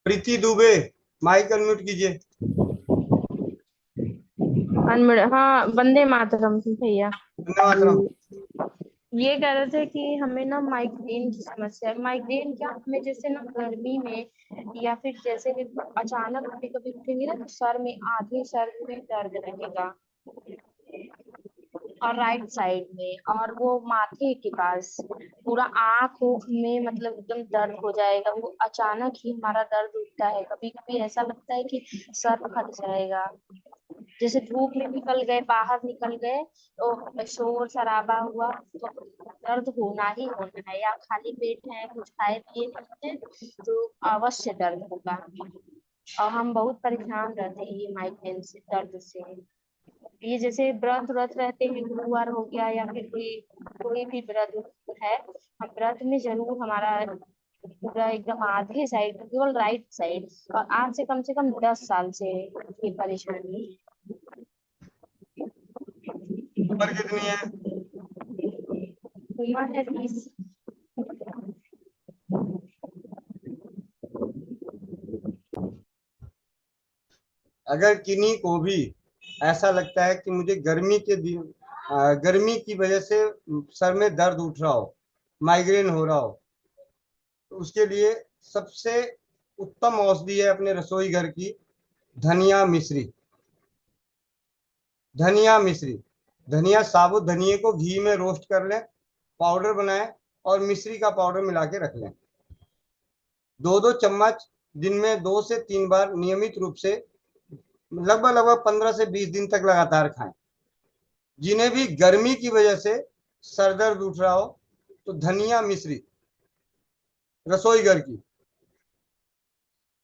प्रीति Dubey, mic unmute कीजिए। अनमोल, हाँ, वंदे मातरम भैया। वंदे मातरम। ये कह रहे थे कि हमें ना माइग्रेन की समस्या है। माइग्रेन क्या, हमें जैसे ना गर्मी में या फिर जैसे भी अचानक कभी कभी उठेंगे ना तो सर में, आधे सर में दर्द रहेगा, और राइट साइड में, और वो माथे के पास पूरा आँख में मतलब एकदम दर्द हो जाएगा। वो अचानक ही हमारा दर्द उठता है। कभी कभी ऐसा लगता है कि सर फट जाएगा। जैसे धूप में निकल गए, बाहर निकल गए तो शोर शराबा हुआ तो दर्द होना ही होना है, या खाली पेट है, कुछ खाए पिए नहीं है तो अवश्य दर्द होगा। और हम बहुत परेशान रहते हैं ये माइग्रेन से, दर्द से। ये जैसे व्रत व्रत रहते हैं, गुरुवार हो गया या फिर कोई कोई भी व्रत है, हम व्रत में जरूर हमारा पूरा एकदम आधे साइड, केवल राइट साइड, और आज से कम 10 साल से ये परेशानी उम्र कितनी है? हुई है 20। अगर किन्हीं को भी ऐसा लगता है कि मुझे गर्मी के दिन, गर्मी की वजह से सर में दर्द उठ रहा हो, माइग्रेन हो रहा हो, तो उसके लिए सबसे उत्तम औषधि है अपने रसोई घर की, धनिया मिश्री। धनिया मिश्री, धनिया, साबुत धनिए को घी में रोस्ट कर लें, पाउडर बनाएं और मिश्री का पाउडर मिला के रख लें। दो दो चम्मच दिन में 2 से 3 बार नियमित रूप से लगभग लगभग 15 से 20 दिन तक लगातार खाएं। जिन्हें भी गर्मी की वजह से सर दर्द उठ रहा हो, तो धनिया मिश्री रसोई घर की।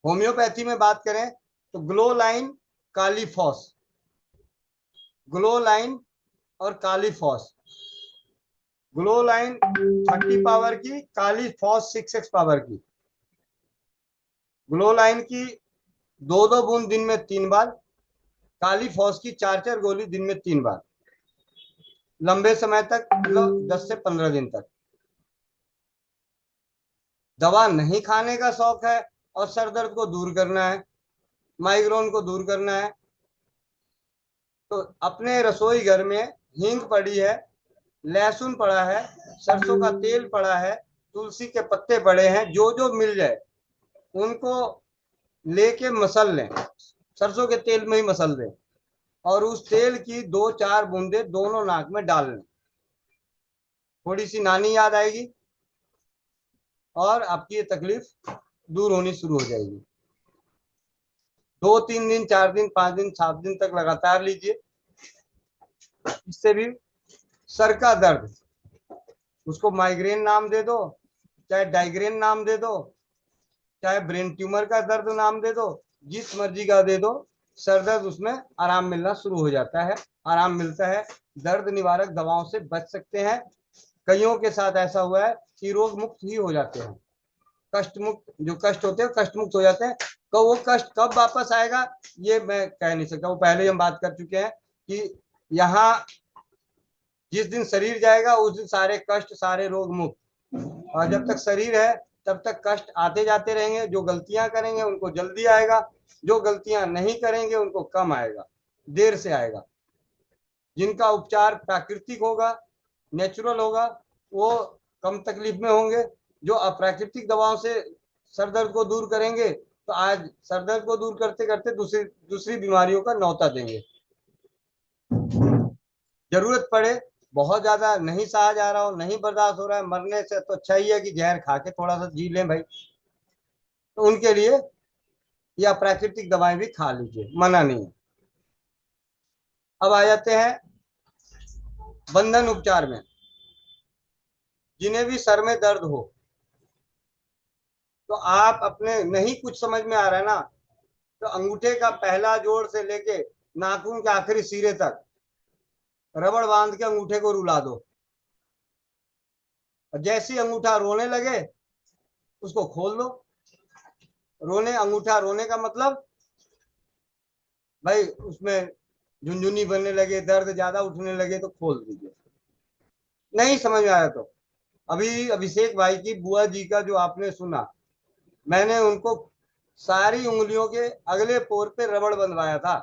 होम्योपैथी में बात करें तो glow line, kali phos, glow line और kali phos. Glow line 30 power की, काली फॉस 6x पावर की। ग्लो लाइन की 2-2 बूंद दिन में 3 बार, काली फॉस की 4-4 गोली दिन में 3 बार, लंबे समय तक, मतलब 10 से 15 दिन तक। दवा नहीं खाने का शौक है और सर दर्द को दूर करना है, माइग्रेन को दूर करना है, तो अपने रसोई घर में हींग पड़ी है, लहसुन पड़ा है, सरसों का तेल पड़ा है, तुलसी के पत्ते पड़े हैं, जो जो मिल जाए उनको लेके मसल लें, सरसों के तेल में ही मसल दें, और उस तेल की 2-4 बूंदे दोनों नाक में डाल लें। थोड़ी सी नानी याद आएगी और आपकी ये तकलीफ दूर होनी शुरू हो जाएगी। 2-3 दिन, 4 दिन, 5 दिन, 7 दिन तक लगातार लीजिए। इससे भी सर का दर्द, उसको माइग्रेन नाम दे दो, चाहे डाइग्रेन नाम दे दो, चाहे ब्रेन ट्यूमर का दर्द नाम दे दो, जिस मर्जी का दे दो, सर दर्द उसमें आराम मिलना शुरू हो जाता है, आराम मिलता है। दर्द निवारक दवाओं से बच सकते हैं। कईयों के साथ ऐसा हुआ है कि रोग मुक्त ही हो जाते हैं, कष्ट मुक्त, जो कष्ट होते हैं कष्ट मुक्त हो जाते हैं। तो वो कष्ट कब वापस आएगा ये मैं कह नहीं सकता, वो पहले ही हम बात कर चुके हैं कि यहाँ जिस दिन शरीर जाएगा उस दिन सारे कष्ट, सारे रोग मुक्त। और जब तक शरीर है तब तक कष्ट आते जाते रहेंगे। जो गलतियां करेंगे उनको जल्दी आएगा, जो गलतियां नहीं करेंगे उनको कम आएगा, देर से आएगा। जिनका उपचार प्राकृतिक होगा, नेचुरल होगा, वो कम तकलीफ में होंगे। जो अप्राकृतिक दवाओं से सर दर्द को दूर करेंगे तो आज सर दर्द को दूर करते करते दूसरी दूसरी बीमारियों का न्योता देंगे। जरूरत पड़े, बहुत ज्यादा नहीं सहा जा रहा हो, नहीं बर्दाश्त हो रहा है, मरने से तो अच्छा ही है कि जहर खा के थोड़ा सा जी लें भाई, तो उनके लिए या प्राकृतिक दवाएं भी खा लीजिए, मना नहीं है। अब आ जाते हैं बंधन उपचार में। जिन्हें भी सर में दर्द हो, तो आप अपने, नहीं कुछ समझ में आ रहा है ना, तो अंगूठे का पहला जोड़ से लेके नाखून के आखिरी सिरे तक रबड़ बांध के अंगूठे को रुला दो, और जैसे ही अंगूठा रोने लगे उसको खोल दो। रोने, अंगूठा रोने का मतलब भाई उसमें झुंझुनी बनने लगे, दर्द ज्यादा उठने लगे तो खोल दीजिए। नहीं समझ में आया तो अभी अभिषेक भाई की बुआ जी का जो आपने सुना, मैंने उनको सारी उंगलियों के अगले पोर पे रबड़ बंधवाया था,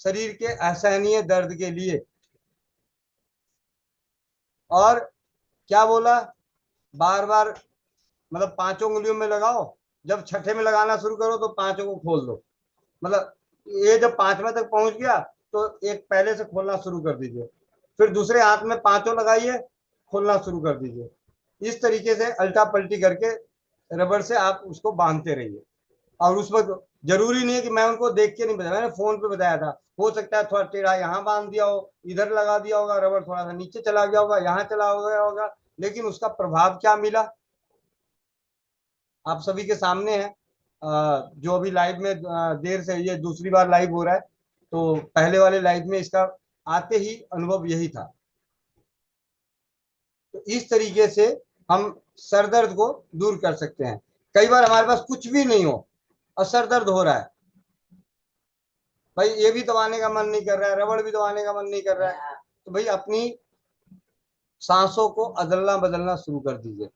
शरीर के असहनीय दर्द के लिए। और क्या बोला, बार बार, मतलब पांचों उंगलियों में लगाओ, जब छठे में लगाना शुरू करो तो पांचों को खोल दो। मतलब ये जब पांचवें तक पहुंच गया तो एक पहले से खोलना शुरू कर दीजिए, फिर दूसरे हाथ में पांचों लगाइए, खोलना शुरू कर दीजिए। इस तरीके से अल्टा पल्टी करके रबड़ से आप उसको बांधते रहिए। और उस वक्त जरूरी नहीं है कि मैं उनको देख के नहीं बताया, मैंने फोन पे बताया था। हो सकता है थोड़ा टेढ़ा यहाँ बांध दिया हो, इधर लगा दिया होगा, रबड़ थोड़ा सा नीचे चला गया होगा, यहाँ चला गया होगा, लेकिन उसका प्रभाव क्या मिला आप सभी के सामने है। जो अभी लाइव में देर से, ये दूसरी बार लाइव हो रहा है, तो पहले वाले लाइव में इसका आते ही अनुभव यही था। तो इस तरीके से हम सर दर्द को दूर कर सकते हैं। कई बार हमारे पास कुछ भी नहीं हो और सर दर्द हो रहा है, भाई ये भी दबाने का मन नहीं कर रहा है, रबड़ भी दबाने का मन नहीं कर रहा है, तो भाई अपनी सांसों को अदलना बदलना शुरू कर दीजिए।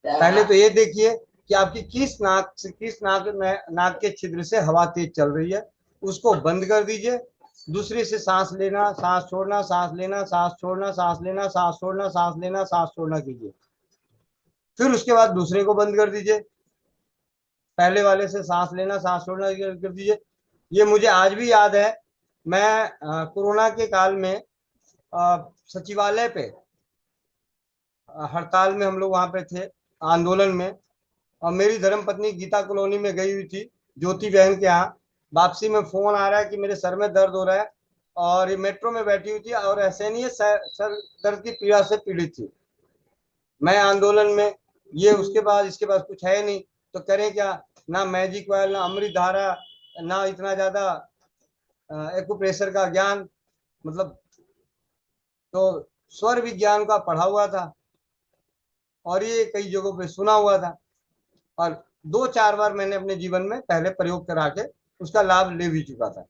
पहले तो ये देखिए कि आपकी नाक के छिद्र से हवा तेज चल रही है, उसको बंद कर दीजिए। दूसरे से सांस लेना, सांस छोड़ना, सांस लेना, सांस छोड़ना, सांस लेना, सांस छोड़ना, सांस लेना, सांस छोड़ना कीजिए। फिर उसके बाद दूसरे को बंद कर दीजिए, पहले वाले से सांस लेना, सांस छोड़ना कर दीजिए। ये मुझे आज भी याद है, मैं कोरोना के काल में सचिवालय पे हड़ताल में हम लोग वहां पे थे, आंदोलन में। और मेरी धर्मपत्नी गीता कॉलोनी में गई हुई थी, ज्योति बहन के यहाँ। वापसी में फोन आ रहा है कि मेरे सर में दर्द हो रहा है, और ये मेट्रो में बैठी हुई थी और असहनीय सर दर्द की पीड़ा से पीड़ित थी। मैं आंदोलन में, ये उसके बाद इसके पास कुछ है नहीं, तो करें क्या, ना मैजिक ऑयल, ना अमृत धारा, ना इतना ज्यादा एक्यूप्रेशर का ज्ञान, मतलब। तो स्वर विज्ञान का पढ़ा हुआ था और ये कई जगहों पे सुना हुआ था, और दो चार बार मैंने अपने जीवन में पहले प्रयोग करा के उसका लाभ ले भी चुका था।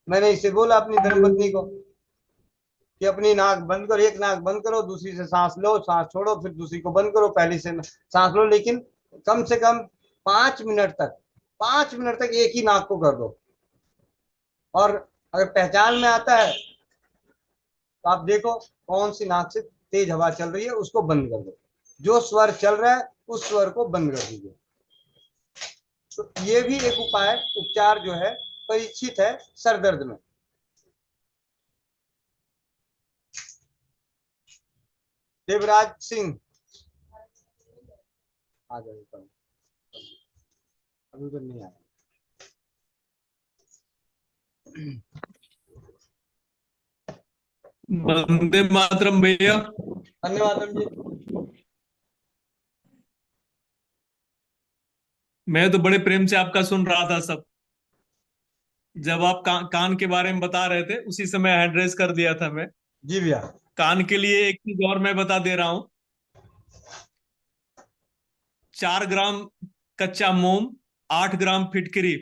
मैंने इसे बोला अपनी धर्मपत्नी को कि अपनी नाक बंद करो, एक नाक बंद करो, दूसरी से सांस लो, सांस छोड़ो, फिर दूसरी को बंद करो, पहली से सांस लो, लेकिन कम से कम 5 मिनट तक, 5 मिनट तक एक ही नाक को कर दो। और अगर पहचान में आता है तो आप देखो कौन सी नाक से तेज हवा चल रही है, उसको बंद कर दो। जो स्वर चल रहा है उस स्वर को बंद कर दीजिए। तो ये भी एक उपाय, उपचार जो है परीक्षित है सर दर्द में। देवराज सिंह आ जाए, अभी तो नहीं आया। वंदे मातरम भैया। धन्यवाद जी। मैं तो बड़े प्रेम से आपका सुन रहा था सब। जब आप कान के बारे में बता रहे थे उसी समय एड्रेस कर दिया था मैं। जी भैया। कान के लिए एक चीज और मैं बता दे रहा हूँ। 4 ग्राम कच्चा मोम, 8 ग्राम फिटकरी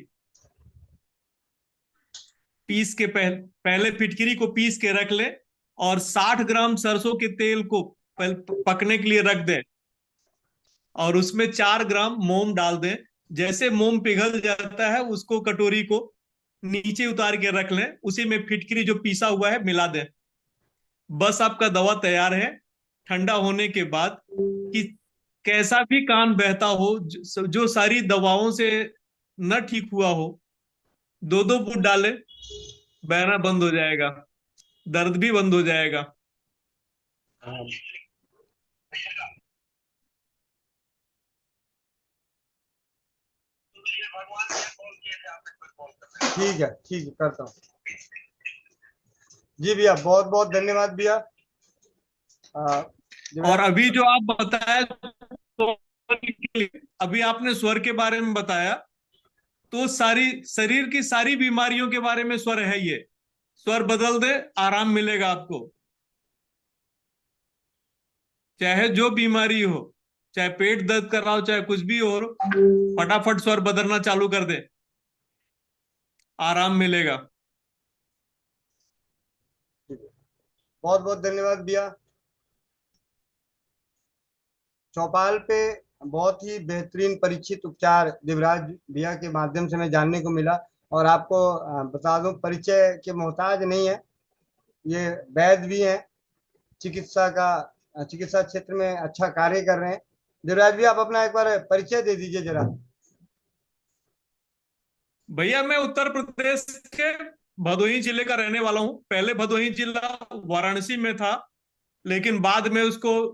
पीस के पहले फिटकरी को पीस के रख ले, और 60 ग्राम सरसों के तेल को पकने के लिए रख दे, और उसमें 4 ग्राम मोम डाल दें। जैसे मोम पिघल जाता है उसको कटोरी को नीचे उतार के रख लें, उसी में फिटकरी जो पीसा हुआ है मिला दें। बस आपका दवा तैयार है। ठंडा होने के बाद कि कैसा भी कान बहता हो, जो सारी दवाओं से न ठीक हुआ हो, 2-2 बूंद डाले, बहना बंद हो जाएगा, दर्द भी बंद हो जाएगा। हाँ, ठीक है करता हूँ। जी भैया, बहुत बहुत धन्यवाद भैया। और अभी जो आप बताया, तो अभी आपने स्वर के बारे में बताया, तो सारी शरीर की सारी बीमारियों के बारे में स्वर है ये। स्वर बदल दे, आराम मिलेगा आपको। चाहे जो बीमारी हो, चाहे पेट दर्द कर रहा हो, चाहे कुछ भी हो, फटाफट स्वर बदलना चालू कर दे, आराम मिलेगा। बहुत बहुत धन्यवाद भैया। चौपाल पे बहुत ही बेहतरीन परीक्षित उपचार देवराज भैया के माध्यम से मैं जानने को मिला। और आपको बता दूं, परिचय के मोहताज नहीं है, ये वैद्य भी हैं, चिकित्सा क्षेत्र में अच्छा कार्य कर रहे हैं। देवराज भैया, आप अपना एक बार परिचय दे दीजिए जरा। भैया मैं उत्तर प्रदेश के भदोही जिले का रहने वाला हूँ। पहले भदोही जिला वाराणसी में था, लेकिन बाद में उसको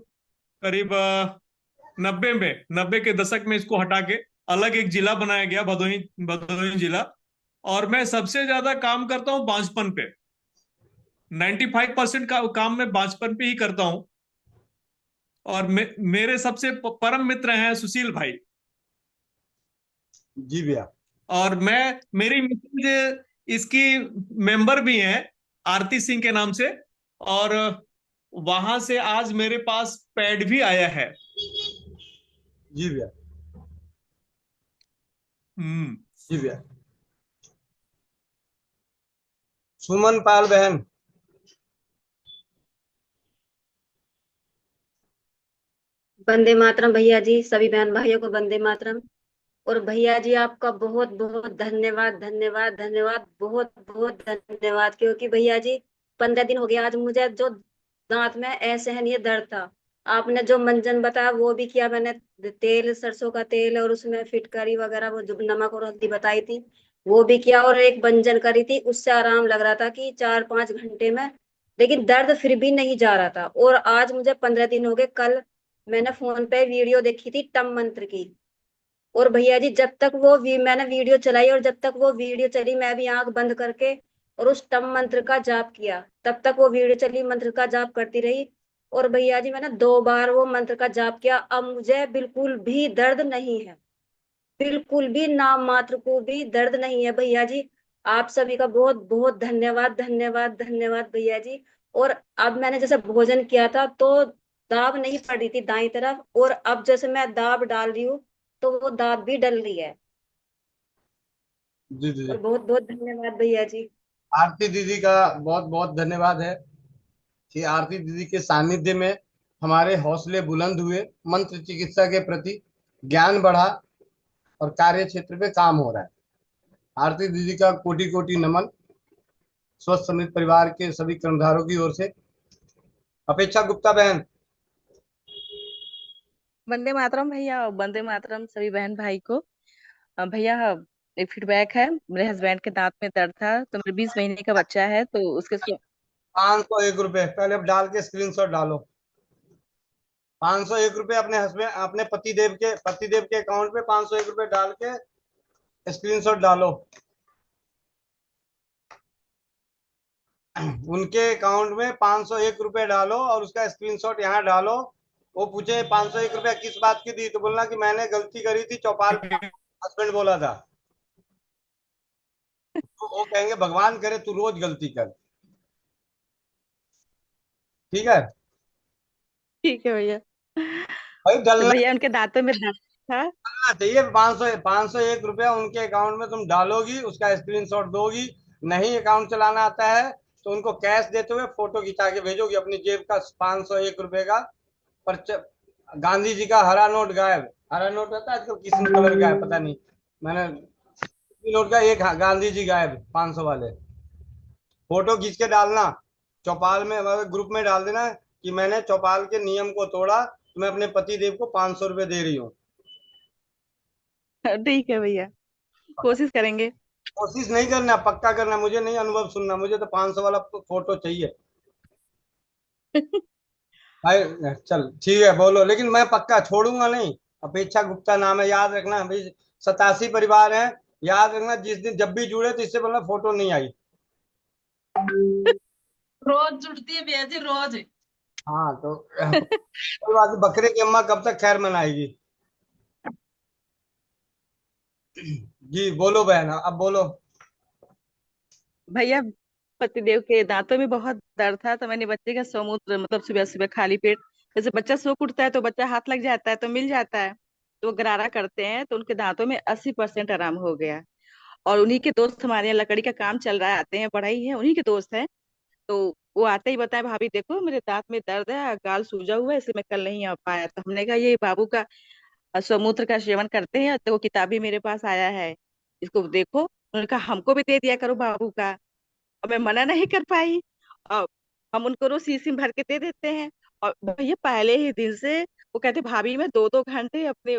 करीब 90 के दशक में इसको हटा के अलग एक जिला बनाया गया, भदोही भदोही जिला। और मैं सबसे ज्यादा काम करता हूँ बांसपन पे। 95% का काम मैं बांसपन पे ही करता हूँ। और मेरे सबसे परम मित्र हैं सुशील भाई। जी भैया। और मैं मेरी मिसेज इसकी मेंबर भी हैं, आरती सिंह के नाम से। और वहां से आज मेरे पास पैड भी आया है। जी भैया। हम्म। जी भैया। सुमन पाल बहन। वंदे मातरम भैया जी, सभी बहन भाइयों को वंदे मातरम। और भैया जी आपका बहुत बहुत धन्यवाद, धन्यवाद, धन्यवाद, बहुत बहुत धन्यवाद। क्योंकि भैया जी 15 दिन हो गया आज मुझे जो दांत में असहनीय दर्द था। आपने जो मंजन बताया वो भी किया मैंने। तेल, सरसों का तेल और उसमें फिटकरी वगैरह, वो जो नमक और हल्दी बताई थी वो भी किया। और एक मंजन करी थी, उससे आराम लग रहा था कि 4-5 घंटे में। लेकिन दर्द फिर भी नहीं जा रहा था। और आज मुझे 15 दिन हो गए। कल मैंने फोन पे वीडियो देखी थी टम मंत्र की। और भैया जी जब तक मैंने वीडियो चलाई, और जब तक वो वीडियो चली मैं भी आंख बंद करके और उस टम मंत्र का जाप किया। तब तक वो वीडियो चली, मंत्र का जाप करती रही। और भैया जी मैंने 2 बार वो मंत्र का जाप किया। अब मुझे बिल्कुल भी दर्द नहीं है, बिल्कुल भी नाम मात्र को भी दर्द नहीं है भैया जी। आप सभी का बहुत बहुत धन्यवाद, धन्यवाद, धन्यवाद भैया जी। और अब मैंने जैसे भोजन किया था तो दाब नहीं पड़ रही थी दाई तरफ, और अब जैसे मैं दाब डाल रही हूँ तो वो दाब भी डल रही है। जी जी और जी। बहुत बहुत धन्यवाद भैया जी। आरती दीदी का बहुत बहुत धन्यवाद है कि आरती दीदी के सानिध्य में हमारे हौसले बुलंद हुए, मंत्र चिकित्सा के प्रति ज्ञान बढ़ा और कार्य क्षेत्र पे काम हो रहा है। आरती दीदी का कोटि कोटि नमन स्वस्थ समृद्ध परिवार के सभी कर्मधारों की ओर से। अपेक्षा गुप्ता बहन। वंदे मातरम भैया, वंदे मातरम सभी बहन भाई को। भैया एक फीडबैक है। मेरे हस्बैंड के दांत में दर्द था, तो मेरे 20 महीने का बच्चा है तो उसके 501 रुपए पहले अब डाल के स्क्रीनशॉट डालो। 501 रुपए अपने हस्बैंड, अपने पतिदेव के अकाउंट पे 501 रुपए डाल के स्क्रीनशॉट डालो। उनके अकाउंट में 501 रुपए डालो और उसका स्क्रीनशॉट यहाँ डालो। वो पूछे 501 रुपया किस बात की दी, तो बोलना कि मैंने गलती करी थी चौपाल पे, हस्बैंड बोला था। तो वो कहेंगे भगवान करे तू रोज गलती कर। ठीक है ठीक है भैया। भाई, तो डलना भैया उनके दांतों में दर्द था। चाहिए। 501 रुपया उनके अकाउंट में तुम डालोगी, उसका स्क्रीनशॉट दोगी। नहीं अकाउंट चलाना आता है तो उनको कैश देते हुए फोटो खिंचा के भेजोगी अपनी जेब का 501 रुपए का। पर गांधी जी का हरा नोट गायब। हरा नोट रहता है आजकल किस कलर का है पता नहीं। मैंने नोट का एक गांधी जी गायब 500 वाले। फोटो खींच के डालना, चौपाल में ग्रुप में डाल देना कि मैंने चौपाल के नियम को तोड़ा, तो मैं अपने पति देव को 500 रुपए दे रही हूँ। ठीक है भैया, कोशिश करेंगे। कोशिश नहीं करना, पक्का करना। मुझे नहीं अनुभव सुनना, मुझे तो 500 वाला फोटो चाहिए भाई। चल ठीक है बोलो, लेकिन मैं पक्का छोड़ूंगा नहीं। अपेक्षा गुप्ता नाम है, याद रखना भाई। 87 परिवार है, याद रखना। जिस दिन जब भी जुड़े तो इससे बोलना फोटो नहीं आई। रोज जुड़ती है भैया जी, रोज। हाँ तो कोई बात नहीं, बकरे की अम्मा कब तक खैर मनाएगी। जी बोलो बहन, अब बोलो। भैया पतिदेव के दांतों में बहुत दर्द था, तो मैंने बच्चे का सौमूत्र मतलब सुबह सुबह खाली पेट, जैसे बच्चा सो उठता है तो बच्चा हाथ लग जाता है तो मिल जाता है, तो वो गरारा करते हैं तो उनके दांतों में 80% आराम हो गया। और उन्हीं के दोस्त हमारे यहाँ लकड़ी का काम चल रहा है, आते हैं, बढ़ई है, उन्हीं के दोस्त हैं। तो वो आते ही बताए भाभी देखो मेरे दांत में दर्द है, गाल सूजा हुआ है, इसलिए मैं कल नहीं आ पाया। तो हमने कहा ये बाबू का स्वमूत्र का सेवन करते हैं। तो वो किताब भी मेरे पास आया है, इसको देखो। उन्होंने कहा हमको भी दे दिया करो बाबू का, और मैं मना नहीं कर पाई। और हम उनको रोज शीशी में भर के दे देते हैं। और भैया पहले ही दिन से वो कहते भाभी मैं 2-2 घंटे अपने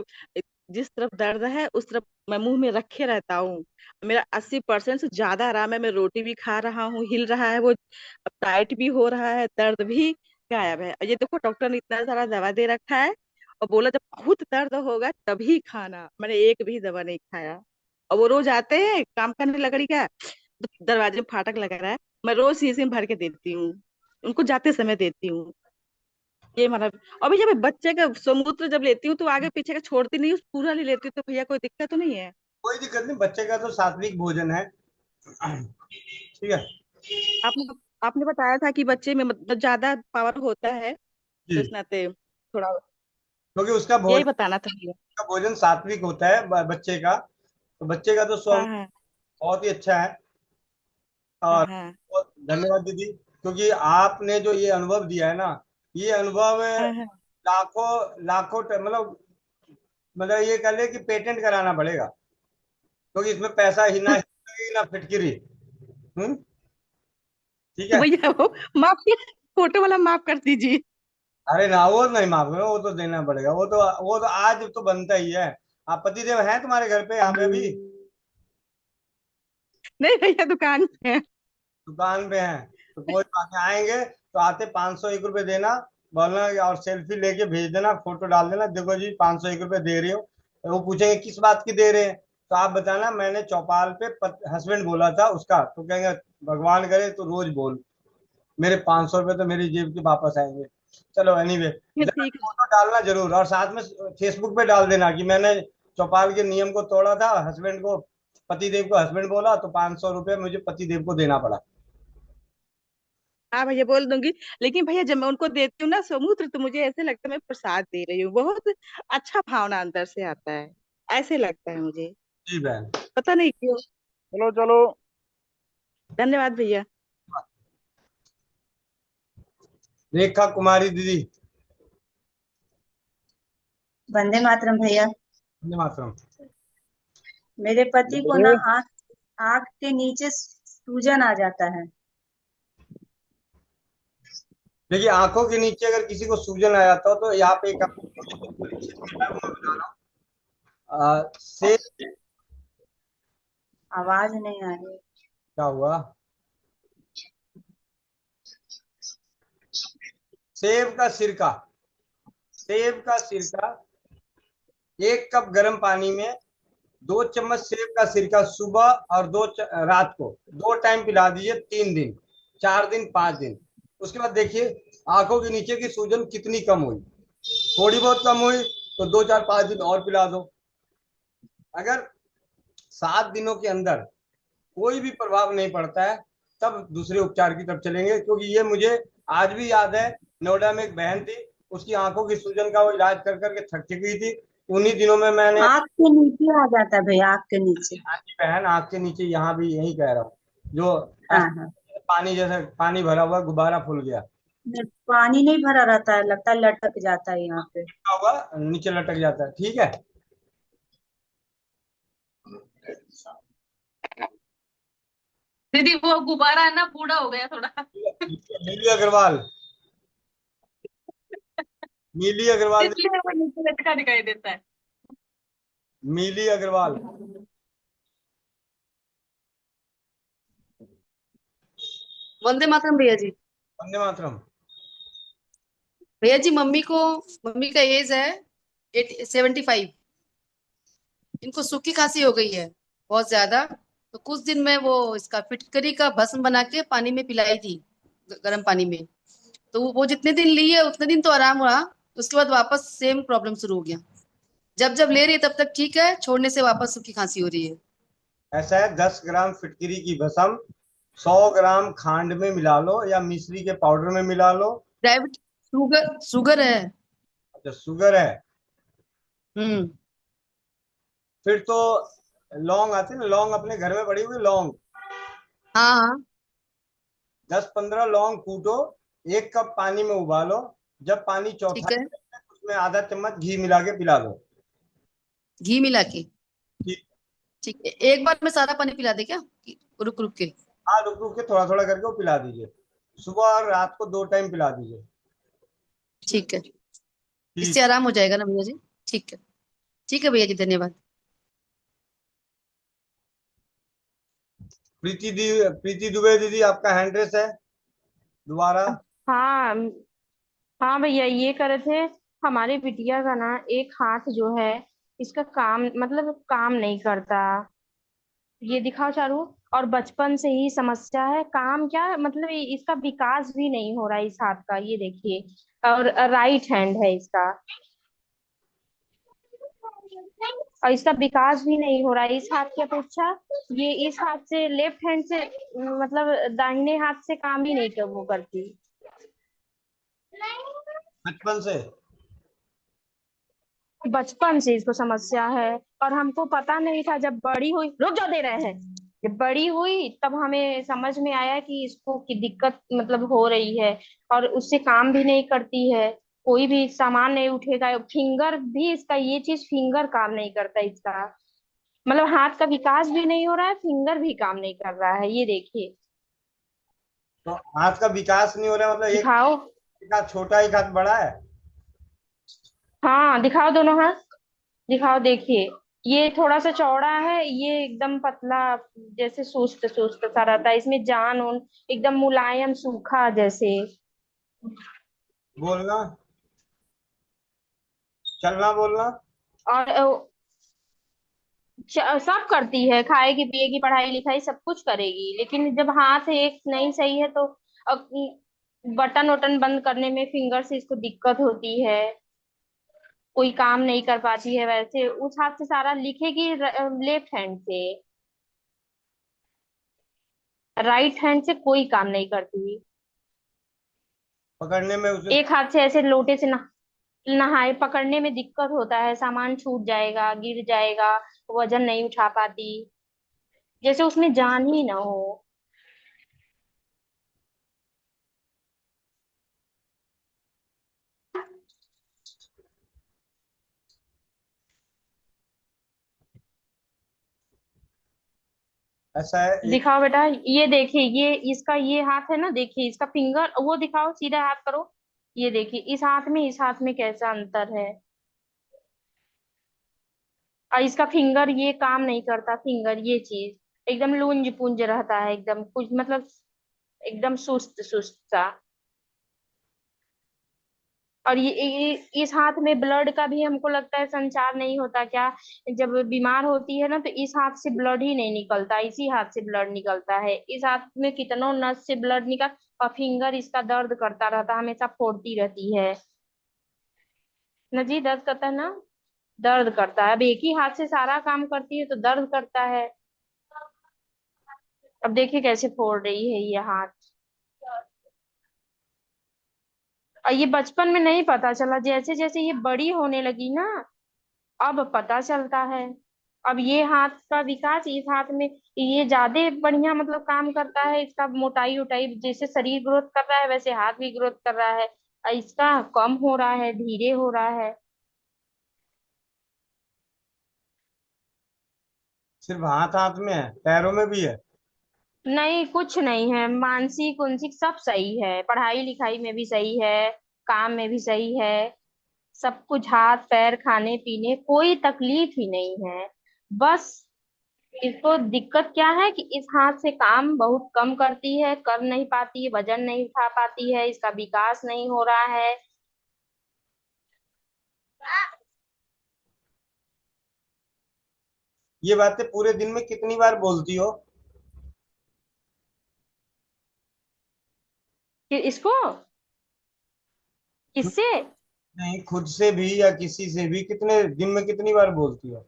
जिस तरफ दर्द है उस तरफ मैं मुंह में रखे रहता हूँ। मेरा 80% से ज्यादा आराम है। मैं रोटी भी खा रहा हूँ, हिल रहा है वो, अब टाइट भी हो रहा है, दर्द भी गायब है। और ये देखो डॉक्टर ने इतना सारा दवा दे रखा है, और बोला जब बहुत दर्द होगा तभी खाना। मैंने एक भी दवा नहीं खाया। और वो रोज आते हैं काम करने लकड़ी का, तो दरवाजे में फाटक लगा रहा है, मैं रोज शीशे में भर के देती हूँ, उनको जाते समय देती हूँ। ये हमारा। अभी जब मैं बच्चे का समूत्र जब लेती हूँ तो आगे पीछे का छोड़ती नहीं हूँ, पूरा ले लेती हूँ। तो भैया कोई दिक्कत तो नहीं है? कोई दिक्कत नहीं, बच्चे का तो सात्विक भोजन है। ठीक है। आपने आपने बताया था कि बच्चे में मतलब ज्यादा पावर होता है, तो इस जी, नाते थोड़ा क्योंकि उसका यही भोजन, बताना था भैया। सात्विक होता है बच्चे का। तो बच्चे का तो हाँ स्वास्थ्य हाँ बहुत ही अच्छा है। हाँ और हाँ बहुत धन्यवाद दीदी, क्योंकि आपने जो ये अनुभव दिया है ना, ये अनुभव हाँ हाँ। लाखों लाखों मतलब ये कह ले कि पेटेंट कराना पड़ेगा, क्योंकि इसमें पैसा ही ना फिटकिरी। हम्म। ठीक तो है। भैया वो माफ फोटो वाला माफ कर दीजिए। अरे ना, वो नहीं माफ करो, वो तो देना पड़ेगा, वो तो आज तो बनता ही है। आप पतिदेव हैं तुम्हारे घर पे यहाँ पे अभी? नहीं भैया दुकान पे है। दुकान पे हैं, तो कोई बात नहीं, आएंगे तो आते 501 रुपये देना, बोलना, और सेल्फी लेके भेज देना, फोटो डाल देना, देखो जी 501 रुपये दे रही हो। तो वो पूछेंगे किस बात की दे रहे हैं, तो आप बताना मैंने चौपाल पे हस्बैंड बोला था उसका, तो कहेंगे भगवान करे तो रोज बोल, मेरे 500 रुपये तो मेरी जेब के वापस आएंगे। चलो एनीवे, जरा ठीक है। फोटो डालना जरूर, और साथ में फेसबुक पे डाल देना कि मैंने चौपाल के नियम को तोड़ा था, हस्बैंड को, पतिदेव को हस्बैंड बोला, तो 500 रुपये मुझे पतिदेव को देना पड़ा। हाँ भैया बोल दूंगी। लेकिन भैया जब मैं उनको देती हूँ ना समूत्र, तो मुझे ऐसे लगता है मैं प्रसाद दे रही हूँ। बहुत अच्छा भावना अंदर से आता है, ऐसे लगता है मुझे, जी बहन। पता नहीं क्यों। चलो चलो। धन्यवाद भैया। रेखा कुमारी दीदी। वंदे मातरम भैया। वंदे मातरम। मेरे पति को ना बोलो। आँख आँख के नीचे सूजन आ जाता है। देखिए, आंखों के नीचे अगर किसी को सूजन आ जाता हो तो यहाँ पे एक परीक्षित करना है, वो मैं बता रहा हूँ। से आवाज नहीं आ रही। क्या हुआ? सेब का सिरका, सेब का सिरका 1 कप गर्म पानी में 2 चम्मच सेब का सिरका सुबह और रात को 2 टाइम पिला दीजिए, 3 दिन, 4 दिन, 5 दिन। उसके बाद देखिए आंखों के नीचे की सूजन कितनी कम हुई। थोड़ी बहुत कम हुई तो 2, 4, 5 दिन और पिला दो। अगर 7 दिनों के अंदर कोई भी प्रभाव नहीं पड़ता है, तब दूसरे उपचार की तरफ चलेंगे, क्योंकि ये मुझे आज भी याद है। नोएडा में एक बहन थी, उसकी आंखों की सूजन का वो इलाज कर करके थक गई थी। उन्हीं दिनों में मैंने, आँख के नीचे आ जाता है भैया, आँख के नीचे। हाँ जी बहन, आंख के नीचे, यहाँ भी यही कह रहा हूँ, जो हाँ ऐसा हाँ। पानी जैसा पानी भरा हुआ गुब्बारा फूल गया, नहीं, पानी नहीं भरा रहता है, लगता है लटक जाता है यहाँ पे। क्या हुआ, नीचे लटक जाता है। ठीक है। दीदी वो गुब्बारा है ना, बूढ़ा हो गया थोड़ा। मिली अग्रवाल, मिली अग्रवाल, इसलिए वो नीचे लटका दिखाई देता है। मिली अग्रवाल। वंदे मातरम भैया जी। वंदे मातरम। भैया जी मम्मी का एज है 75। इनको सूखी खांसी हो गई है बहुत ज्यादा। तो कुछ दिन में वो इसका फिटकरी का भस्म बना के पानी में पिलाई थी, गर्म पानी में। तो वो जितने दिन ली है उतने दिन तो आराम हुआ, उसके बाद वापस सेम प्रॉब्लम शुरू हो गया। जब जब ले रही है तब तक ठीक है, छोड़ने से वापस सूखी खांसी हो रही है। ऐसा है, 10 ग्राम फिटकरी की भस्म 100 ग्राम खांड में मिला लो, या मिश्री के पाउडर में मिला लो। डायबिट शुगर शुगर है। अच्छा, शुगर है? हम्म। फिर तो लौंग आती है ना, लौंग अपने घर में पड़ी हुई लौंग, हाँ हाँ। 10-15 लौंग कूटो, 1 कप पानी में उबालो, जब पानी ठीक चौथाई है। उसमें आधा चम्मच घी मिला के पिला दो। घी मिला के। ठीक। ठीक है, एक बार में सारा पानी पिला दे क्या, रुक रुक के? हाँ, रुक रुक के थोड़ा थोड़ा करके वो पिला दीजिए। सुबह और रात को 2 टाइम पिला दीजिए। ठीक है, इससे ठीक। आराम हो जाएगा ना भैया जी? ठीक है, ठीक है भैया जी, धन्यवाद। प्रीति दुबे दीदी, आपका हैंड रेस है दोबारा। हाँ हाँ भैया, ये करे थे। हमारे बिटिया का ना एक हाथ जो है, इसका काम मतलब काम नहीं करता। ये दिखाओ चारू। और बचपन से ही समस्या है, काम क्या मतलब इसका विकास भी नहीं हो रहा है इस हाथ का, ये देखिए। और राइट हैंड है इसका, और इसका विकास भी नहीं हो रहा है इस हाथ की अपेक्षा। ये इस हाथ से, लेफ्ट हैंड से, मतलब दाहिने हाथ से काम ही नहीं कर वो करती। बचपन से। बचपन से इसको समस्या है। और हमको पता नहीं था, जब बड़ी हुई, रुक जाओ दे रहे हैं, जब बड़ी हुई तब हमें समझ में आया कि इसको की दिक्कत मतलब हो रही है। और उससे काम भी नहीं करती है, कोई भी सामान नहीं उठेगा, फिंगर भी इसका, ये चीज फिंगर काम नहीं करता इसका। मतलब हाथ का विकास भी नहीं हो रहा है, फिंगर भी काम नहीं कर रहा है, ये देखिए। तो हाथ का विकास नहीं हो रहा, मतलब दिखाओ। एक हाथ छोटा, एक हाथ बड़ा है। हाँ दिखाओ दोनों हाथ, दिखाओ देखिए। ये थोड़ा सा चौड़ा है, ये एकदम पतला, जैसे सुस्त सुस्त सा रहता है, इसमें जान उन एकदम मुलायम सूखा जैसे। बोलना, चलना, बोलना। और सब करती है, खाएगी पिएगी पढ़ाई लिखाई सब कुछ करेगी, लेकिन जब हाथ एक नहीं सही है तो बटन वटन बंद करने में फिंगर से इसको दिक्कत होती है। कोई काम नहीं कर पाती है, वैसे उस हाथ से सारा लिखेगी लेफ्ट हैंड से, राइट हैंड से कोई काम नहीं करती। पकड़ने में उसे। एक हाथ से ऐसे लोटे से नहाए, पकड़ने में दिक्कत होता है, सामान छूट जाएगा, गिर जाएगा, वजन नहीं उठा पाती, जैसे उसमें जान ही ना हो। ऐसा है एक। दिखाओ बेटा, ये देखिए, ये इसका ये हाथ है ना, देखिए इसका फिंगर, वो दिखाओ, सीधा हाथ करो। ये देखिए इस हाथ में इस हाथ में कैसा अंतर है। और इसका फिंगर ये काम नहीं करता, फिंगर ये चीज एकदम लूंज पुंज रहता है, एकदम कुछ मतलब एकदम सुस्त सुस्त सा। और इस हाथ में ब्लड का भी हमको लगता है संचार नहीं होता क्या। जब बीमार होती है ना तो इस हाथ से ब्लड ही नहीं निकलता, इसी हाथ से ब्लड निकलता है, इस हाथ में कितनों नस से ब्लड निकल। और फिंगर इसका दर्द करता रहता, हमेशा फोड़ती रहती है ना जी, दर्द करता है ना, दर्द करता है। अब एक ही हाथ से सारा काम करती है तो दर्द करता है। अब देखिए कैसे फोड़ रही है ये हाथ। और ये बचपन में नहीं पता चला, जैसे जैसे ये बड़ी होने लगी ना, अब पता चलता है। अब ये हाथ का विकास इस हाथ में, ये ज्यादा बढ़िया मतलब काम करता है, इसका मोटाई उटाई जैसे शरीर ग्रोथ कर रहा है वैसे हाथ भी ग्रोथ कर रहा है। और इसका कम हो रहा है, धीरे हो रहा है। सिर्फ हाथ हाथ में है, पैरों में भी है। नहीं कुछ नहीं है, मानसिक उनसिक सब सही है, पढ़ाई लिखाई में भी सही है, काम में भी सही है, सब कुछ, हाथ पैर खाने पीने कोई तकलीफ ही नहीं है। बस इसको दिक्कत क्या है कि इस हाथ से काम बहुत कम करती है, कर नहीं पाती, वजन नहीं उठा पाती है, इसका विकास नहीं हो रहा है। ये बातें पूरे दिन में कितनी बार बोलती हो? कि इसको किससे? नहीं, खुद से भी या किसी से भी, कितने दिन में कितनी बार बोलती हो?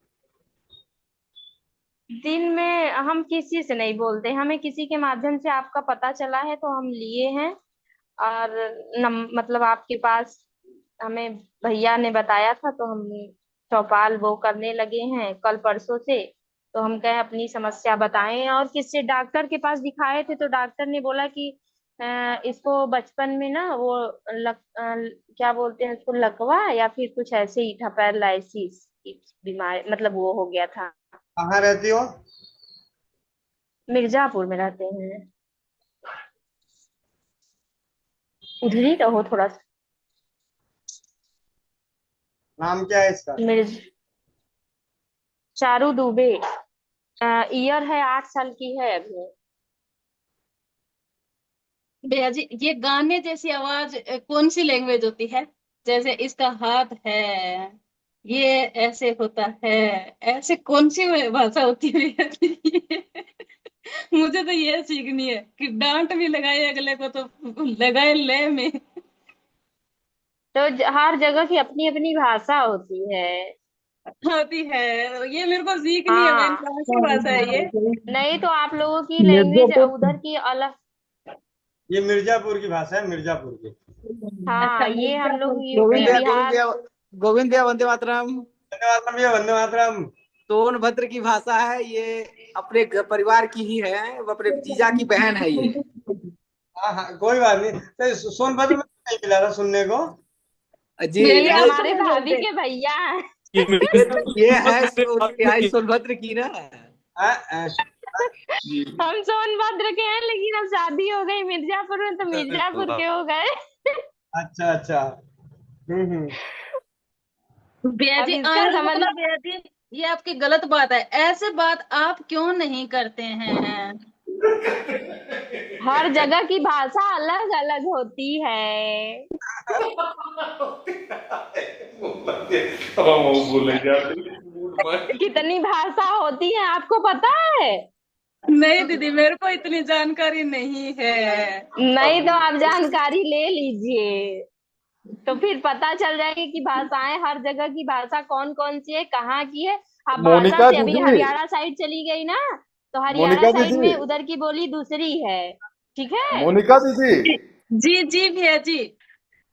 दिन में हम किसी से नहीं बोलते, हमें किसी के माध्यम से आपका पता चला है तो हम लिए हैं। और मतलब आपके पास हमें भैया ने बताया था तो हम चौपाल वो करने लगे हैं कल परसों से। तो हम कहे अपनी समस्या बताएं, और किससे डॉक्टर के पास दिखाए थे तो डॉक्टर ने बोला कि इसको बचपन में ना वो क्या बोलते हैं उसको, लकवा या फिर कुछ ऐसे ही था, पैरालिसिस। बीमार मतलब वो हो गया था। कहाँ रहती हो? मिर्जापुर में रहते हैं, उधर ही रहो थोड़ा सा। नाम क्या है इसका? मिर्ज चारू दुबे। ईयर है 8 साल की है अभी। भैया जी ये गाने जैसी आवाज कौन सी लैंग्वेज होती है? जैसे इसका हाथ है, ये ऐसे होता है, ऐसे कौन सी भाषा होती है भैया जी? मुझे तो ये सीखनी है कि डांट भी लगाए अगले को तो लगाए ले में। तो हर जगह की अपनी अपनी भाषा होती है। होती है, ये मेरे को सीखनी है। मैंने हाँ, कौन सी भाषा है ये? नहीं तो आप लोगों की लैंग्वेज उधर की अलग। ये मिर्जापुर की भाषा है, मिर्जापुर की। हाँ, अच्छा ये हम लोग मिर्जापुर। गोविंद भैया, गोविंद बिहार। भैया, गोविंद भैया, वंदे मातरम। वंदे मातरम भैया, वंदे मातरम। सोनभद्र की भाषा है ये, अपने परिवार की ही है, वो अपने जीजा की बहन है ये। हाँ हाँ, कोई बात नहीं। तो सोनभद्र में नहीं मिला था सुनने को। जी ये मिर्जापुर हमारे में भाभी बोलते के भैया हैं। ये है सोनभद्र की ना। हाँ, हाँ। हम सोनभद्र के हैं, लेकिन अब शादी हो गई मिर्जापुर में, तो मिर्जापुर के हो गए। अच्छा अच्छा। हम्म। भैया अब जी इसका आनंद समझ। बोला भैया जी, ये आपकी गलत बात है। ऐसे बात आप क्यों नहीं करते हैं? हर जगह की भाषा अलग अलग होती है। कितनी भाषा होती है आपको पता है? नहीं दीदी, मेरे को इतनी जानकारी नहीं है। नहीं तो आप जानकारी ले लीजिए, तो फिर पता चल जाएगी कि भाषाएं हर जगह की भाषा कौन कौन सी है, कहाँ की है। आप भाषा मोनिका से अभी दीदी, हरियाणा साइड चली गई ना, तो हरियाणा मोनिका साइड दीदी, में उधर की बोली दूसरी है। ठीक है। मोनिका दीदी, जी जी भैया जी।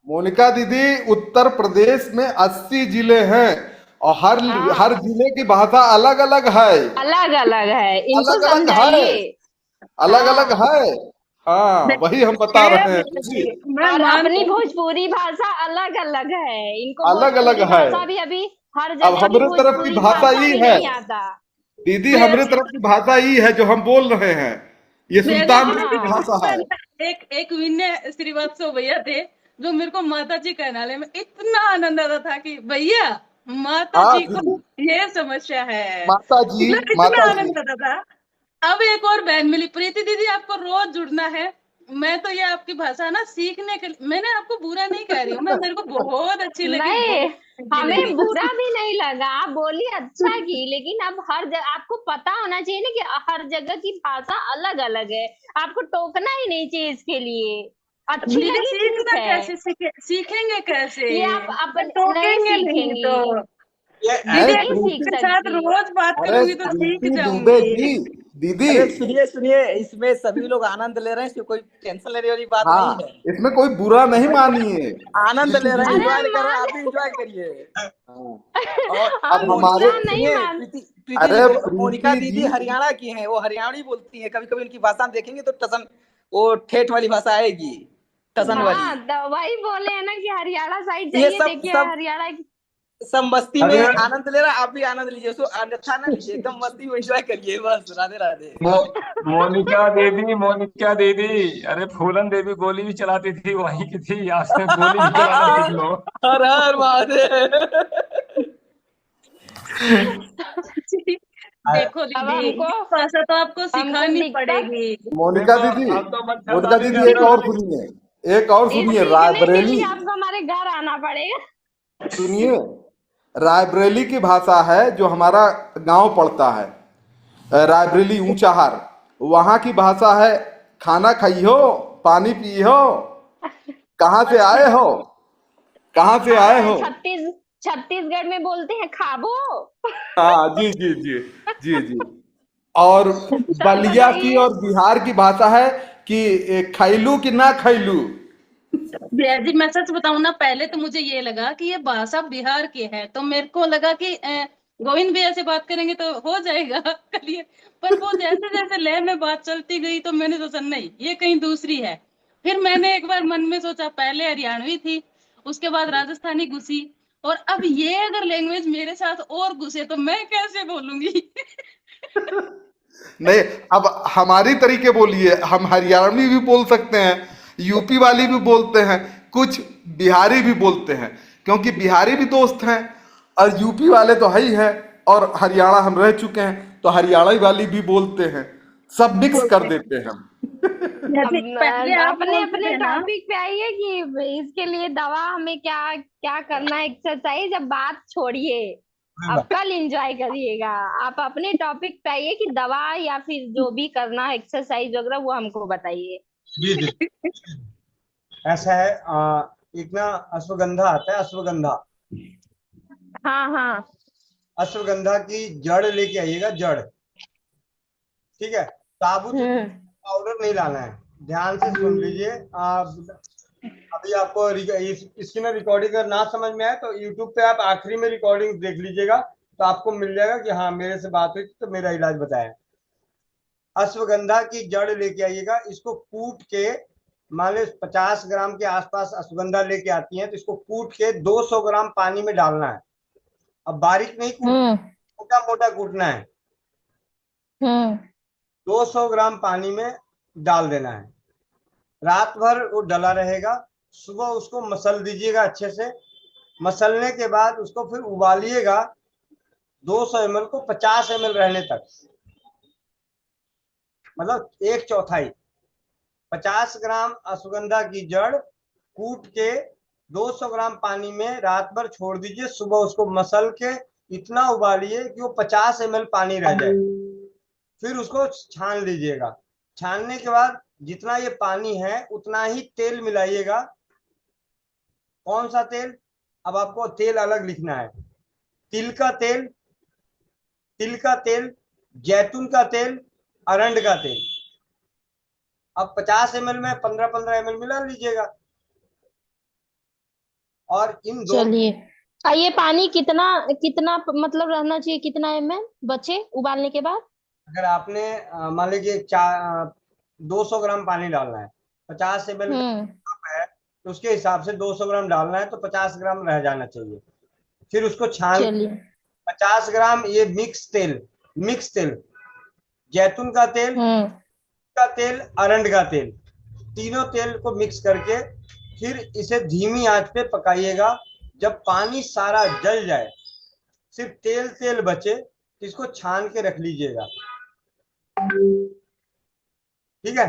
मोनिका दीदी, उत्तर प्रदेश में 80 जिले हैं और हर हाँ, जिले की भाषा अलग अलग है। अलग अलग है, इनको अलग अलग है, समझाइए। अलग अलग हाँ, है। हाँ, वही हम बता है रहे हैं भैया दीदी। जी, मैं और मानती अपनी हूँ। भोजपुरी भाषा अलग अलग है, इनको अलग अलग भोजपुरी है। भाषा भी अभी हर अब जगह की हमरे तरफ की भोजपुरी भाषा भाषा ये भी है नहीं आता। दीदी, भैया हमरे जी, तरफ की भाषा ये है जो हम बोल रहे हैं। ये भैया जी सुल्तानपुर पता की हाँ, भाषा है। एक एक विनय श्रीवास्तव भैया थे, जो मेरे को माता जी कहनाले में इतना आनंद आता था कि भैया माता हाँ जी दीदी, को ये समस्या है, माता जी, मतलब इतना माता जी। आनंद आता था। अब एक और बहन मिली, प्रीति दीदी, आपको रोज जुड़ना है। मैं तो ये आपकी भाषा ना सीखने के लिए, मैंने आपको बुरा नहीं कह रही हूँ, मैं मेरे को बहुत अच्छी लगी, नहीं, बहुत अच्छी हमें बुरा लगी। भी नहीं लगा, आप बोलिए अच्छा की, लेकिन अब हर जगह आपको पता होना चाहिए ना कि हर जगह की भाषा अलग अलग है। आपको टोकना ही नहीं चाहिए इसके लिए। अच्छी दीदी लगी ठीक सीखना है, कैसे, सीखेंगे कैसे? ये आप जब अपन नहीं टोकेंगे नहीं सीखेंगी, तो। ये दीदी अरे नहीं अगर सीख प्रीति, आपके साथ सकती। रोज बात अरे करूंगी तो सीख प्रीति दुबे जाऊंगी। जी, दीदी। अरे सुनिए सुनिए, इसमें सभी लोग आनंद ले रहे हैं, इसमें कोई टेंशन लेने वाली बात नहीं हाँ, है। इसमें कोई बुरा नहीं मानिए आनंद प्रीति ले रहे हैं, दीदी। अरे एंजॉय कर रहे हैं, मान आप भी एंजॉय करिए। हाँ, और अब हम हमारे, बुरा नहीं सुनिए, मान। अरे मोनिका प्रीति दीदी जी, हरियाणा की हैं, वो हरियाणवी बोलती हैं। कभी कभी उनकी भाषा हम देखेंगे तो टसन, वो ठेठ वाली भाषा आएगी, टसन वाली। हाँ, तो वही बोले हैं ना कि हरियाणा साइड ये जाइए, सब देखिए सब हरियाणा की। सब मस्ती में अरे आनंद ले रहा है, आप भी आनंद लीजिए, उसको अन्यथा ना लीजिए, एकदम मस्ती में एंजॉय करिए, बस। राधे राधे। मो, मोनिका दीदी, मोनिका दीदी, अरे फूलन देवी गोली भी चलाती थी, वहीं की थी, आज से गोली भी चलाना सीख लो। हर हर महादेव। देखो अब दीदी, ये हमको भाषा तो आपको हमको सिखानी दिक्कत पड़ेगी। मोनिका देखो दीदी, अब तो मोनिका मच्छरदानी दीदी, में एक अपना और सुनिए, एक और इस सुनिए। सीखने के रायबरेली, लिए आपको हमारे घर आना पड़ेगा। सुनिए, रायबरेली की भाषा है जो हमारा गांव पड़ता है, रायबरेली ऊंचाहार। वहां की भाषा है खाना खाइयो, पानी पियो, कहाँ से आए हो, कहाँ से आए और हो। छत्तीसगढ़ में बोलते हैं खाबो। हाँ जी जी जी, जी जी। और तब बलिया की बताइए। और बिहार की भाषा है कि खैलू कि ना खैलू। भैया जी मैं सच बताऊं ना, पहले तो मुझे ये लगा कि ये भाषा बिहार की है, तो मेरे को लगा कि गोविंद भैया से बात करेंगे तो हो जाएगा क्लियर। पर वो जैसे जैसे लय में बात चलती गई तो मैंने सोचा नहीं, ये कहीं दूसरी है। फिर मैंने एक बार मन में सोचा, पहले हरियाणवी थी, उसके बाद राजस्थानी घुसी, और अब ये अगर लैंग्वेज मेरे साथ और घुसे तो मैं कैसे बोलूंगी? नहीं, अब हमारी तरीके बोलिए, हम हरियाणवी भी बोल सकते हैं, यूपी वाली भी बोलते हैं, कुछ बिहारी भी बोलते हैं, क्योंकि बिहारी भी दोस्त हैं और यूपी वाले तो है ही है, और हरियाणा हम रह चुके हैं तो हरियाणवी वाली भी बोलते हैं, सब मिक्स कर देते हैं हम। जैसे पहले आप अपने बोलते अपने थे ना, टॉपिक पे आइए कि इसके लिए दवा हमें क्या क्या करना है, एक्सरसाइज अब बात छोड़िए, अब कल एंजॉय करिएगा। आप अपने टॉपिक पे आइए कि दवा या फिर जो भी करना है एक्सरसाइज वगैरह वो हमको बताइए। जी जी, ऐसा है एक ना अश्वगंधा आता है, अश्वगंधा, हाँ हाँ। अश्वगंधा की जड़ लेके आइएगा, जड़, ठीक है। साबुत पाउडर नहीं लाना है, ध्यान से सुन लीजिए। अभी आपको इसकी ना रिकॉर्डिंग अगर ना समझ में आए तो यूट्यूब पे आप आखिरी में रिकॉर्डिंग देख लीजिएगा, तो आपको मिल जाएगा कि हाँ मेरे से बात हुई थी तो मेरा इलाज बताया। अश्वगंधा की जड़ लेके आइएगा, इसको कूट के, मान लो 50 ग्राम के आसपास अश्वगंधा लेके आती है, तो इसको कूट के 200 ग्राम पानी में डालना है। अब बारीक नहीं कूटना, मोटा मोटा कूटना है। 200 ग्राम पानी में डाल देना है, रात भर वो डला रहेगा, सुबह उसको मसल दीजिएगा अच्छे से। मसलने के बाद उसको फिर उबालिएगा 200 ml को 50 ml रहने तक, मतलब 1/4। 50 ग्राम अश्वगंधा की जड़ कूट के 200 ग्राम पानी में रात भर छोड़ दीजिए, सुबह उसको मसल के इतना उबालिए कि वो 50 ml पानी रह जाए, फिर उसको छान लीजिएगा। छानने के बाद जितना ये पानी है उतना ही तेल मिलाइएगा। कौन सा तेल? अब आपको तेल अलग लिखना है। तिल का तेल, तिल का तेल, जैतून का तेल, अरंड का तेल। अब 50 ml में 15-15 ml मिला लीजिएगा। और इन दो, चलिए, ये पानी कितना कितना मतलब रहना चाहिए, कितना ml बचे उबालने के बाद? अगर आपने मान लीजिए 200 ग्राम पानी डालना है, 50 ml है तो उसके हिसाब से 200 ग्राम डालना है, तो 50 ग्राम रह जाना चाहिए। फिर उसको छान, चलिए 50 ग्राम ये मिक्स तेल, मिक्स तेल, जैतून का तेल, अरंड का तेल, तीनों तेल को मिक्स करके फिर इसे धीमी आंच पे पकाइएगा। जब पानी सारा जल जाए, सिर्फ तेल तेल बचे, तो इसको छान के रख लीजिएगा, ठीक है।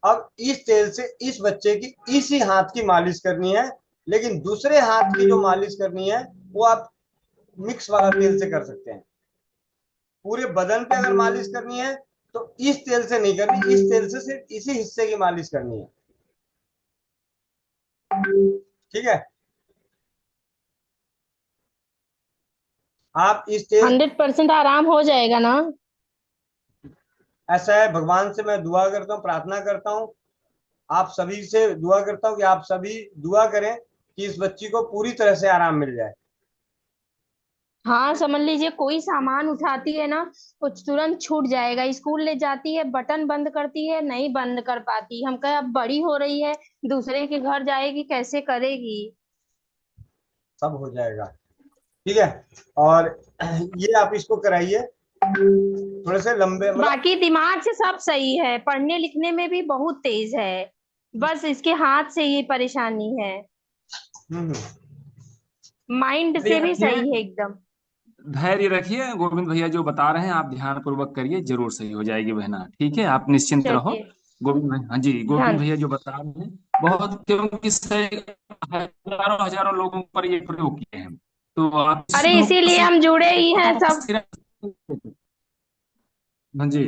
अब इस तेल से इस बच्चे की इसी हाथ की मालिश करनी है, लेकिन दूसरे हाथ की जो मालिश करनी है वो आप मिक्स वाला तेल से कर सकते हैं। पूरे बदन पे अगर मालिश करनी है तो इस तेल से नहीं करनी, इस तेल से सिर्फ इसी हिस्से की मालिश करनी है, ठीक है। आप इस तेल, 100% आराम हो जाएगा ना? ऐसा है, भगवान से मैं दुआ करता हूँ, प्रार्थना करता हूँ, आप सभी से दुआ करता हूँ कि आप सभी दुआ करें कि इस बच्ची को पूरी तरह से आराम मिल जाए। हाँ, समझ लीजिए कोई सामान उठाती है ना वो तुरंत छूट जाएगा, स्कूल ले जाती है बटन बंद करती है, नहीं बंद कर पाती। हम कहे अब बड़ी हो रही है, दूसरे के घर जाएगी, कैसे करेगी? सब हो जाएगा, ठीक है। और ये आप इसको कराइए, थोड़े से लंबे, मतलब बाकी दिमाग से सब सही है, पढ़ने लिखने में भी बहुत तेज है, बस इसके हाथ से ये परेशानी है। माइंड से भी रखिए, सही है एकदम। धैर्य रखिए, गोविंद भैया जो बता रहे हैं आप ध्यान पूर्वक करिए, जरूर सही हो जाएगी बहना, ठीक है, आप निश्चिंत रहो। चलिए, गोविंद भाई, हाँ जी, हाँ गोविंद भैया जो बता रहे हैं बहुत, क्योंकि हजारों हजारों लोगों पर ये प्रयोग किए हैं, तो आप अरे निश्चित रूप इसीलिए से हम जुड़े ही हैं सब। हाँ जी,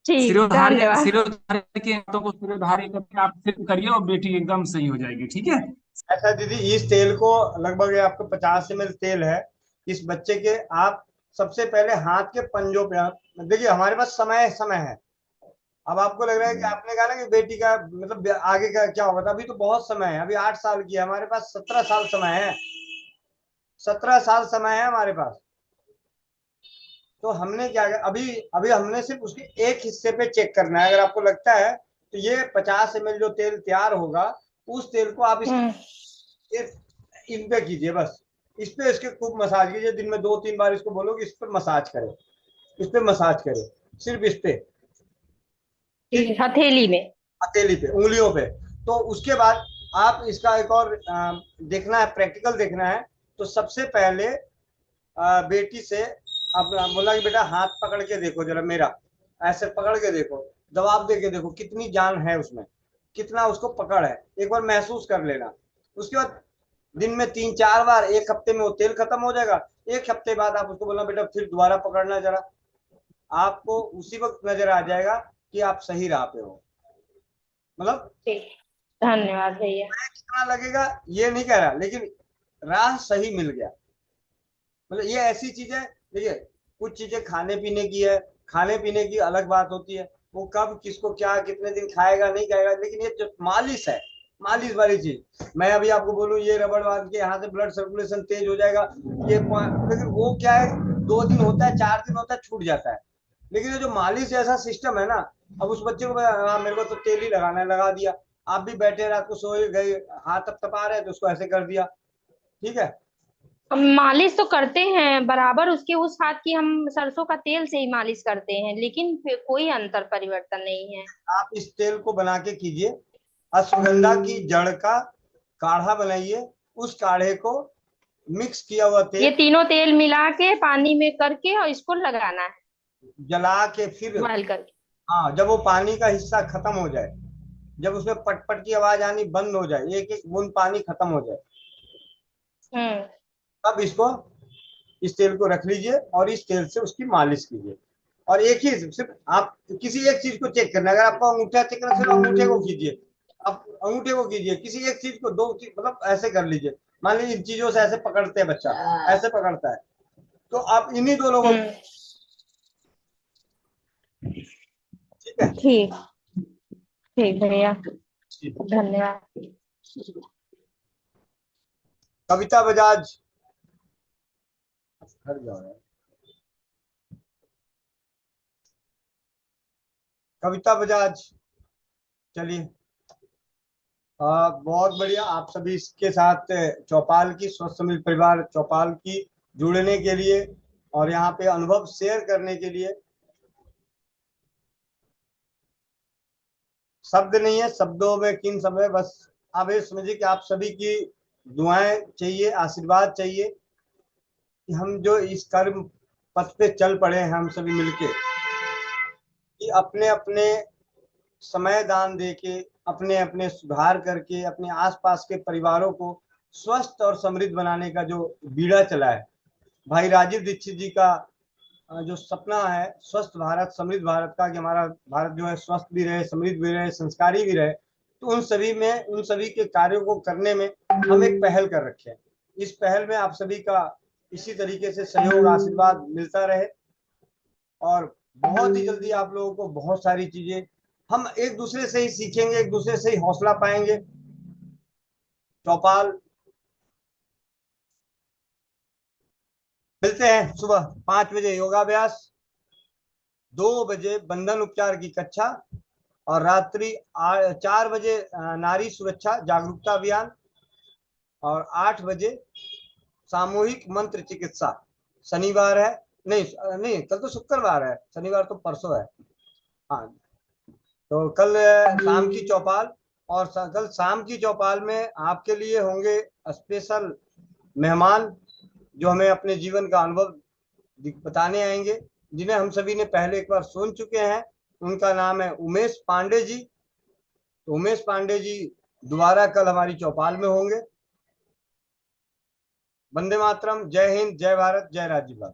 ठीक, सिरोधार्य धन्यवाद। सिरोधार्य के हाथों को सिरोधार्य करके आप सिर्फ करिए और बेटी एकदम सही हो जाएगी, ठीक है। ऐसा दीदी, इस तेल को लगभग आपको 50 ml तेल है, इस बच्चे के आप सबसे पहले हाथ के पंजों पे, देखिए हमारे पास समय समय है। अब आपको लग रहा है कि आपने कहा ना कि बेटी का मतलब आगे का क्या होगा, तो अभी तो बहुत समय है, अभी 8 साल की है, हमारे पास 17 साल समय है, 17 साल समय है हमारे पास। तो हमने क्या किया, अभी अभी हमने सिर्फ उसके एक हिस्से पे चेक करना है। अगर आपको लगता है तो ये 50 ml जो तेल तैयार होगा, उस तेल को आप इस इन पे कीजिए बस, इस पे इसके खूब मसाज कीजिए, दिन में 2-3 बार इसको बोलोगे इस पे मसाज करे, इस पे मसाज करे, सिर्फ इस पे, हथेली में, हथेली पे, उंगलियों पे। तो उसके बाद आप इसका एक और देखना है, प्रैक्टिकल देखना है। तो सबसे पहले बेटी से आप बोला कि बेटा हाथ पकड़ के देखो जरा मेरा, ऐसे पकड़ के देखो, जवाब दे के देखो कितनी जान है उसमें, कितना उसको पकड़ है, एक बार महसूस कर लेना। उसके बाद दिन में 3-4 बार, एक हफ्ते में वो तेल खत्म हो जाएगा। एक हफ्ते बाद आप उसको बोलना बेटा फिर दोबारा पकड़ना जरा, आपको उसी वक्त नजर आ जाएगा कि आप सही राह पे हो। मतलब धन्यवाद भैया। कितना लगेगा ये नहीं कह रहा, लेकिन राह सही मिल गया। मतलब ये ऐसी चीज है, देखिए कुछ चीजें खाने पीने की है, खाने पीने की अलग बात होती है, वो कब किसको क्या कितने दिन खाएगा नहीं खाएगा, लेकिन ये जो मालिश है, मालिश वाली चीज, मैं अभी आपको बोलूं ये रबड़ बांध के यहाँ से ब्लड सर्कुलेशन तेज हो जाएगा, ये लेकिन वो क्या है 2 दिन होता है, 4 दिन होता है, छूट जाता है। लेकिन ये जो मालिश ऐसा सिस्टम है ना, अब उस बच्चे को मेरे को तो तेल ही लगाना है, लगा दिया। आप भी बैठे रात को सोए गए, हाथ तपतपा रहे तो उसको ऐसे कर दिया, ठीक है। हम मालिश तो करते हैं बराबर, उसके उस हाथ की हम सरसों का तेल से ही मालिश करते हैं, लेकिन फिर कोई अंतर परिवर्तन नहीं है। आप इस तेल को बना के कीजिए, अश्वगंधा की जड़ का काढ़ा बनाइए, उस काढ़े को मिक्स किया हुआ ये तेल तीनों तेल मिला के पानी में करके और इसको लगाना है, जला के फिर, बॉयल करके। हाँ जब वो पानी का हिस्सा खत्म हो जाए, जब उसमें पटपट की आवाज आनी बंद हो जाए, एक एक बूंद पानी खत्म हो जाए, तब इसको, इस तेल को रख लीजिए और इस तेल से उसकी मालिश कीजिए। और एक ही सिर्फ आप किसी एक चीज को चेक करना, अगर आपको अंगूठा चेक करना सिर्फ अंगूठे को कीजिए, आप अंगूठे को कीजिए, किसी एक चीज को, 2 चीज मतलब ऐसे कर लीजिए। मान लीजिए इन चीजों से ऐसे पकड़ते हैं बच्चा, ऐसे पकड़ता है, तो आप इन्हीं दोनों को, ठीक है। ठीक ठीक भैया, धन्यवाद। कविता बजाज, हट जाओ यार। कविता बजाज, चलिए बहुत बढ़िया। आप सभी के साथ चौपाल की, स्वस्थ समृद्ध परिवार चौपाल की जुड़ने के लिए और यहाँ पे अनुभव शेयर करने के लिए शब्द नहीं है, शब्दों में किन समय, बस आप ये समझिए कि आप सभी की दुआएं चाहिए, आशीर्वाद चाहिए कि हम जो इस कर्म पथ पे चल पड़े हैं हम सभी मिलके, कि अपने अपने समय दान देके, अपने अपने सुधार करके, अपने आसपास के परिवारों को स्वस्थ और समृद्ध बनाने का जो बीड़ा चला है, भाई राजीव दीक्षित जी का जो सपना है स्वस्थ भारत समृद्ध भारत का, कि हमारा भारत जो है स्वस्थ भी रहे, समृद्ध भी रहे, संस्कारी भी रहे, तो उन सभी के कार्यों को करने में हम एक पहल कर रखे हैं। इस पहल में आप सभी का इसी तरीके से सहयोग आशीर्वाद मिलता रहे, और बहुत ही जल्दी आप लोगों को बहुत सारी चीजें हम एक दूसरे से ही सीखेंगे, एक दूसरे से ही हौसला पाएंगे। चौपाल मिलते हैं सुबह 5 बजे योगाभ्यास, 2 बजे बंधन उपचार की कक्षा, और रात्रि 4 बजे नारी सुरक्षा जागरूकता अभियान, और 8 बजे सामूहिक मंत्र चिकित्सा। शनिवार है, नहीं कल तो शुक्रवार है, शनिवार तो परसों है, हाँ। तो कल शाम की चौपाल, और कल शाम की चौपाल में आपके लिए होंगे स्पेशल मेहमान जो हमें अपने जीवन का अनुभव बताने आएंगे, जिन्हें हम सभी ने पहले एक बार सुन चुके हैं। उनका नाम है उमेश पांडे जी। तो उमेश पांडे जी दोबारा कल हमारी चौपाल में होंगे। वंदे मातरम, जय हिंद, जय भारत, जय राज्य।